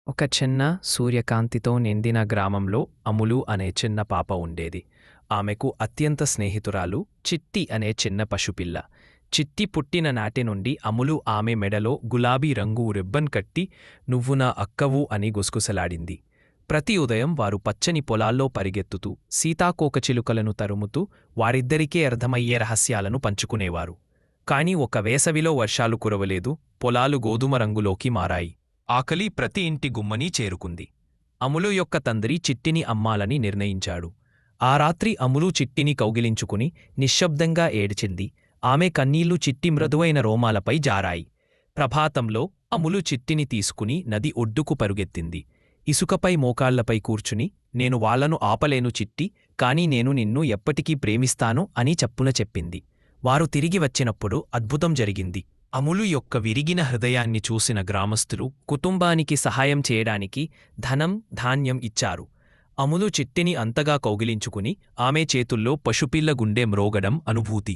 ఒక చిన్న సూర్యకాంతితో నిండిన గ్రామంలో అములు అనే చిన్న పాప ఉండేది. ఆమెకు అత్యంత స్నేహితురాలు చిట్టి అనే చిన్న పశుపిల్ల. చిట్టి పుట్టిన నాటి నుండి అములు ఆమె మెడలో గులాబీ రంగు రిబ్బన్ కట్టి "నువ్వు నా అక్కవు" అని గుసగుసలాడింది. ప్రతి ఉదయం వారు పచ్చని పొలాల్లో పరిగెత్తుతూ సీతాకోకచిలుకలను తరుముతూ వారిద్దరికే అర్థమయ్యే రహస్యాలను పంచుకునేవారు. కాని ఒక వేసవిలో వర్షాలు కురవలేదు, పొలాలు గోధుమ రంగులోకి మారాయి. ఆకలి ప్రతి ఇంటి గుమ్మని చేరుకుంది. అములు యొక్క తండ్రి చిట్టిని అమ్మాలని నిర్ణయించాడు. ఆ రాత్రి అములు చిట్టిని కౌగిలించుకుని నిశ్శబ్దంగా ఏడ్చింది. ఆమె కన్నీళ్లు చిట్టి మృదువైన రోమాలపై జారాయి. ప్రభాతంలో అములు చిట్టిని తీసుకుని నది ఒడ్డుకు పరుగెత్తింది. ఇసుకపై మోకాళ్లపై కూర్చుని "నేను వాళ్లను ఆపలేను చిట్టి, కాని నేను నిన్ను ఎప్పటికీ ప్రేమిస్తాను" అని చప్పున చెప్పింది. వారు తిరిగి వచ్చినప్పుడు అద్భుతం జరిగింది. అములు యొక్క విరిగిన హృదయాన్ని చూసిన గ్రామస్థులు కుటుంబానికి సహాయం చేయడానికి ధనం, ధాన్యం ఇచ్చారు. అములు చిట్టిని అంతగా కౌగిలించుకుని ఆమె చేతుల్లో పశుపిల్ల గుండె మ్రోగడం అనుభూతి.